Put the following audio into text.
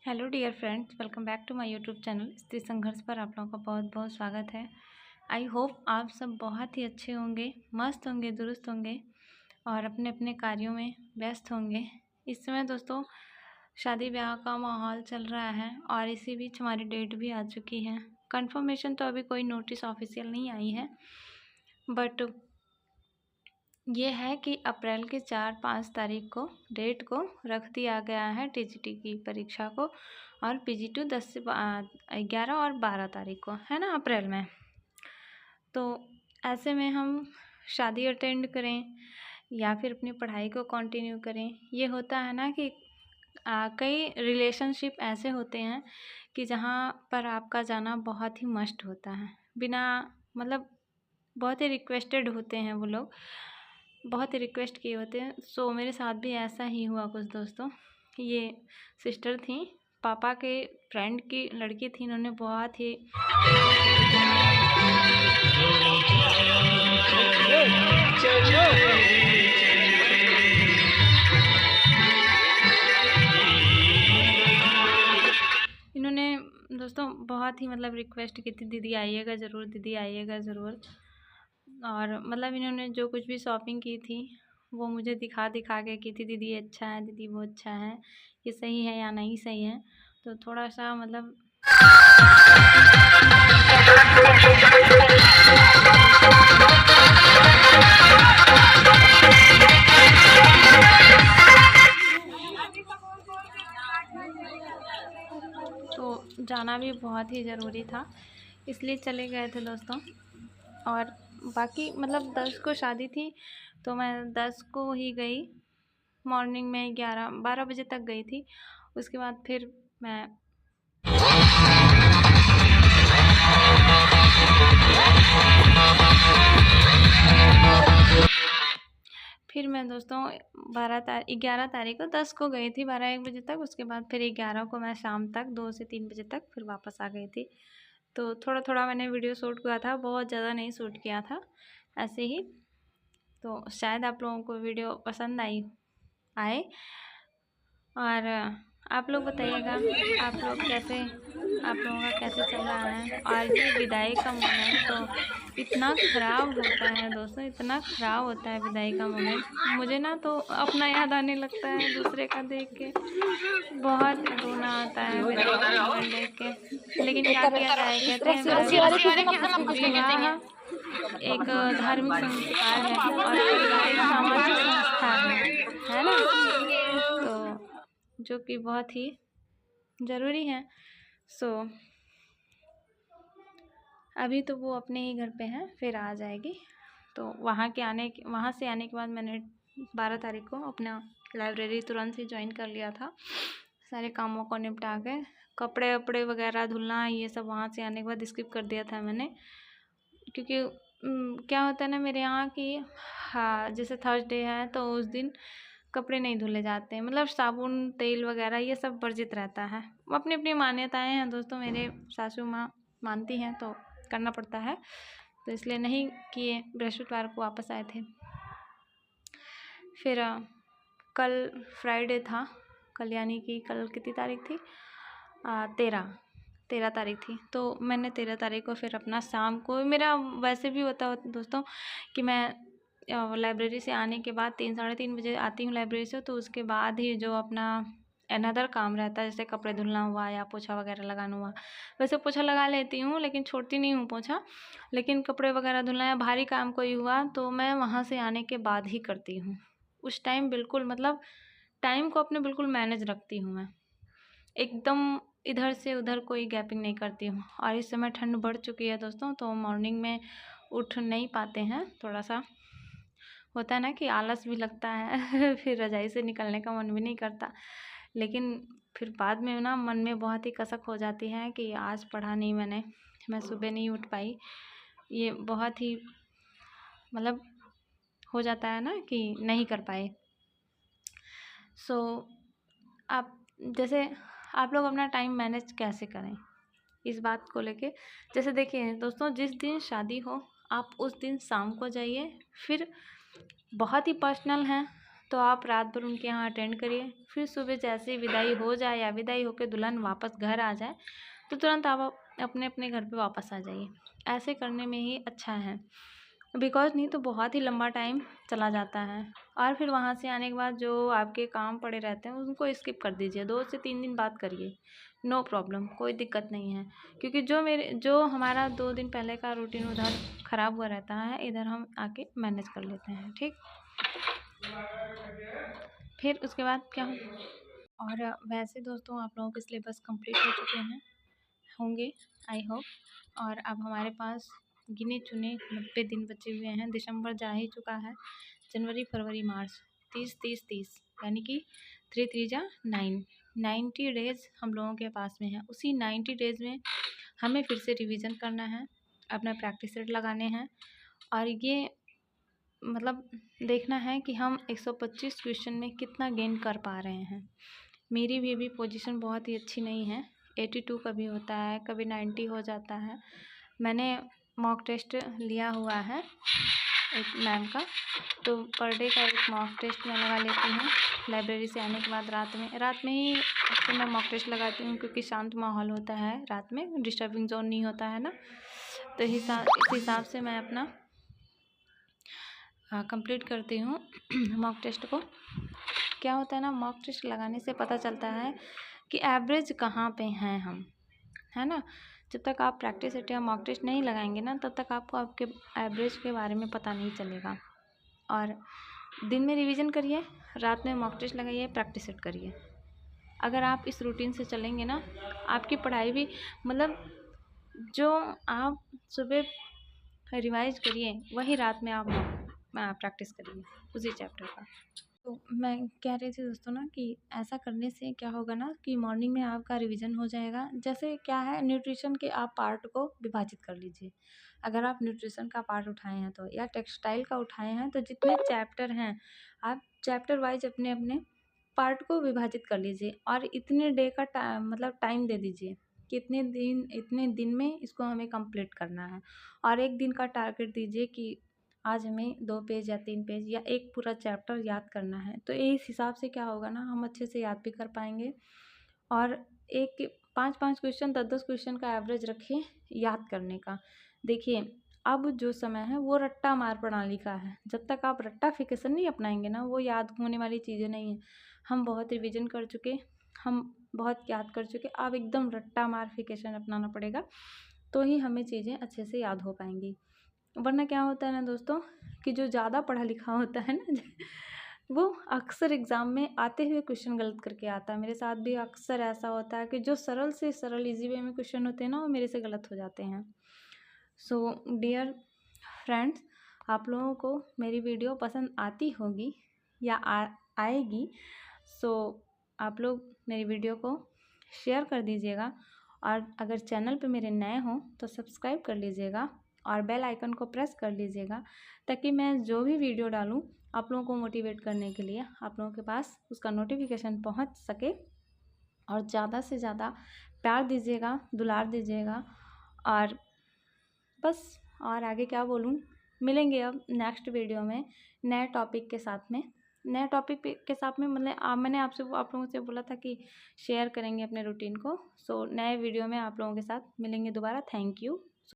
Hello dear friends, welcome back to my YouTube channel Stree Sangharsh पर आप लोगों का बहुत बहुत स्वागत है। आई होप आप सब बहुत ही अच्छे होंगे, मस्त होंगे, दुरुस्त होंगे और अपने अपने कार्यों में व्यस्त होंगे। इस समय दोस्तों शादी ब्याह का माहौल चल रहा है और इसी बीच हमारी डेट भी आ चुकी है। कंफर्मेशन तो अभी कोई नोटिस ऑफिशियल नहीं आई है, बट ये है कि अप्रैल के 4-5 तारीख को डेट को रख दिया गया है टीजीटी की परीक्षा को, और पीजी2 10 से 11 और 12 तारीख को है ना, अप्रैल में। तो ऐसे में हम शादी अटेंड करें या फिर अपनी पढ़ाई को कंटिन्यू करें, ये होता है ना कि कई रिलेशनशिप ऐसे होते हैं कि जहाँ पर आपका जाना बहुत ही मस्ट होता है, बिना मतलब बहुत ही रिक्वेस्टेड होते हैं वो लोग, बहुत ही रिक्वेस्ट किए होते हैं। सो मेरे साथ भी ऐसा ही हुआ कुछ दोस्तों। ये सिस्टर थी, पापा के फ्रेंड की लड़की थी, इन्होंने बहुत ही इन्होंने दोस्तों बहुत ही मतलब रिक्वेस्ट की थी, दीदी आइएगा ज़रूर, दीदी आइएगा ज़रूर। और मतलब इन्होंने जो कुछ भी शॉपिंग की थी वो मुझे दिखा दिखा के की थी, दीदी अच्छा है, दीदी वो अच्छा है, ये सही है या नहीं सही है। तो थोड़ा सा मतलब तो जाना भी बहुत ही ज़रूरी था, इसलिए चले गए थे दोस्तों। और बाकी मतलब 10 को शादी थी तो मैं 10 को ही गई, मॉर्निंग में 11-12 बजे तक गई थी। उसके बाद फिर मैं दोस्तों 11 तारीख को 10 को गई थी 12-1 बजे तक। उसके बाद फिर 11 को मैं शाम तक 2 से 3 बजे तक फिर वापस आ गई थी। तो थोड़ा थोड़ा मैंने वीडियो शूट किया था, बहुत ज़्यादा नहीं शूट किया था, ऐसे ही। तो शायद आप लोगों को वीडियो पसंद आए। और आप लोग बताइएगा आप लोगों का कैसे चल रहा है। और ये विदाई का मोमेंट तो इतना ख़राब होता है दोस्तों, इतना ख़राब होता है विदाई का मोमेंट। मुझे ना तो अपना याद आने लगता है दूसरे का देख के, बहुत रोना आता है विदाई का मोमेंट देख के। लेकिन क्या किया जाए, कहते हैं विवाह एक धार्मिक संस्कार है और परिवार एक सामाजिक संस्था है ना, तो जो कि बहुत ही ज़रूरी है। सो अभी तो वो अपने ही घर पे हैं, फिर आ जाएगी। तो वहाँ से आने के बाद मैंने 12 तारीख को अपना लाइब्रेरी तुरंत ही ज्वाइन कर लिया था, सारे कामों को निपटा के। कपड़े वपड़े वगैरह धुलना ये सब वहाँ से आने के बाद स्किप कर दिया था मैंने, क्योंकि क्या होता है ना मेरे यहाँ कि हाँ, जैसे थर्सडे है तो उस दिन कपड़े नहीं धुले जाते हैं, मतलब साबुन तेल वगैरह ये सब वर्जित रहता है। अपनी अपनी मान्यताएं हैं दोस्तों, मेरे सासू माँ मानती हैं तो करना पड़ता है, तो इसलिए नहीं किए। बृहस्पतिवार को वापस आए थे। फिर कल फ्राइडे था, कल यानी कि कल कितनी तारीख थी, 13 तारीख थी। तो मैंने 13 तारीख को फिर अपना शाम को, मेरा वैसे भी होता दोस्तों कि मैं लाइब्रेरी से आने के बाद 3-3:30 बजे आती हूँ लाइब्रेरी से, तो उसके बाद ही जो अपना अनदर काम रहता है, जैसे कपड़े धुलना हुआ या पोछा वगैरह लगाना हुआ। वैसे पोछा लगा लेती हूँ लेकिन छोड़ती नहीं हूँ पोछा, लेकिन कपड़े वगैरह धुलना या भारी काम कोई हुआ तो मैं वहाँ से आने के बाद ही करती हूँ। उस टाइम बिल्कुल मतलब टाइम को अपने बिल्कुल मैनेज रखती हूँ मैं, एकदम इधर से उधर कोई गैपिंग नहीं करती हूँ। और इस समय ठंड बढ़ चुकी है दोस्तों, तो मॉर्निंग में उठ नहीं पाते हैं, थोड़ा सा होता है ना कि आलस भी लगता है फिर रज़ाई से निकलने का मन भी नहीं करता। लेकिन फिर बाद में ना मन में बहुत ही कसक हो जाती है कि आज पढ़ा नहीं मैं सुबह नहीं उठ पाई। ये बहुत ही मतलब हो जाता है ना कि नहीं कर पाए। सो आप जैसे आप लोग अपना टाइम मैनेज कैसे करें इस बात को लेके। जैसे देखिए दोस्तों, जिस दिन शादी हो आप उस दिन शाम को जाइए, फिर बहुत ही पर्सनल है तो आप रात भर उनके यहाँ अटेंड करिए। फिर सुबह जैसे ही विदाई हो जाए या विदाई होकर दुल्हन वापस घर आ जाए तो तुरंत आप अपने अपने घर पे वापस आ जाइए। ऐसे करने में ही अच्छा है, बिकॉज़ नहीं तो बहुत ही लंबा टाइम चला जाता है। और फिर वहाँ से आने के बाद जो आपके काम पड़े रहते हैं उनको स्किप कर दीजिए, 2 से 3 दिन बाद करिए, नो प्रॉब्लम, कोई दिक्कत नहीं है। क्योंकि जो हमारा 2 दिन पहले का रूटीन उधर ख़राब हुआ रहता है, इधर हम आके मैनेज कर लेते हैं, ठीक। फिर उसके बाद क्या हो, और वैसे दोस्तों आप लोगों के सिलेबस कंप्लीट हो चुके हैं होंगे, आई होप। और अब हमारे पास गिने चुने 90 दिन बचे हुए हैं। दिसंबर जा ही चुका है, जनवरी, फरवरी, मार्च, 30 यानी कि 3 3 जा 9, 90 डेज़ हम लोगों के पास में है। उसी 90 डेज़ में हमें फिर से रिवीजन करना है, अपना प्रैक्टिस सेट लगाने हैं, और ये मतलब देखना है कि हम 125 क्वेश्चन में कितना गेन कर पा रहे हैं। मेरी भी अभी पोजीशन बहुत ही अच्छी नहीं है, 82 कभी होता है, कभी 90 हो जाता है। मैंने मॉक टेस्ट लिया हुआ है एक मैम का, तो पर डे का एक मॉक टेस्ट मैं लगा लेती हूँ लाइब्रेरी से आने के बाद। रात में ही तो मैं मॉक टेस्ट लगाती हूँ, क्योंकि शांत माहौल होता है, रात में डिस्टर्बिंग जोन नहीं होता है ना। तो इस हिसाब से मैं अपना कंप्लीट करती हूँ मॉक टेस्ट को। क्या होता है ना, मॉक टेस्ट लगाने से पता चलता है कि एवरेज कहाँ पे हैं हम, है ना। जब तक आप प्रैक्टिस सेट या मॉक टेस्ट नहीं लगाएंगे ना, तब तक आपको आपके एवरेज के बारे में पता नहीं चलेगा। और दिन में रिवीजन करिए, रात में मॉक टेस्ट लगाइए, प्रैक्टिस सेट करिए। अगर आप इस रूटीन से चलेंगे ना, आपकी पढ़ाई भी मतलब जो आप सुबह रिवाइज करिए वही रात में आप प्रैक्टिस करिए उसी चैप्टर का। तो मैं कह रही थी दोस्तों ना कि ऐसा करने से क्या होगा ना कि मॉर्निंग में आपका रिवीजन हो जाएगा। जैसे क्या है, न्यूट्रिशन के आप पार्ट को विभाजित कर लीजिए। अगर आप न्यूट्रिशन का पार्ट उठाए हैं तो, या टेक्सटाइल का उठाए हैं तो, जितने चैप्टर हैं आप चैप्टर वाइज अपने अपने पार्ट को विभाजित कर लीजिए, और इतने डे का मतलब टाइम दे दीजिए कि इतने दिन में इसको हमें कंप्लीट करना है। और एक दिन का टारगेट दीजिए कि आज हमें 2 पेज या 3 पेज या एक पूरा चैप्टर याद करना है। तो इस हिसाब से क्या होगा ना, हम अच्छे से याद भी कर पाएंगे। और एक 5-5 क्वेश्चन, 10-10 क्वेश्चन का एवरेज रखें याद करने का। देखिए अब जो समय है वो रट्टा मार प्रणाली का है। जब तक आप रट्टाफिकेशन नहीं अपनाएंगे ना, वो याद होने वाली चीज़ें नहीं हैं। हम बहुत रिवीजन कर चुके, हम बहुत याद कर चुके, अब एकदम रट्टा मारफिकेशन अपनाना पड़ेगा, तो ही हमें चीज़ें अच्छे से याद हो पाएंगी। वरना क्या होता है ना दोस्तों, कि जो ज़्यादा पढ़ा लिखा होता है ना वो अक्सर एग्ज़ाम में आते हुए क्वेश्चन गलत करके आता है। मेरे साथ भी अक्सर ऐसा होता है कि जो सरल से सरल इजी वे में क्वेश्चन होते हैं ना, वो मेरे से गलत हो जाते हैं। सो डियर फ्रेंड्स, आप लोगों को मेरी वीडियो पसंद आती होगी या आएगी। सो आप लोग मेरी वीडियो को शेयर कर दीजिएगा, और अगर चैनल पे मेरे नए हों तो सब्सक्राइब कर लीजिएगा और बेल आइकन को प्रेस कर लीजिएगा, ताकि मैं जो भी वीडियो डालूं आप लोगों को मोटिवेट करने के लिए आप लोगों के पास उसका नोटिफिकेशन पहुंच सके। और ज़्यादा से ज़्यादा प्यार दीजिएगा, दुलार दीजिएगा, और बस, और आगे क्या बोलूं। मिलेंगे अब नेक्स्ट वीडियो में नए टॉपिक के साथ में। नए टॉपिक के साथ में मतलब मैंने आप लोगों से बोला था कि शेयर करेंगे अपने रूटीन को। सो नए वीडियो में आप लोगों के साथ मिलेंगे दोबारा। Thank you.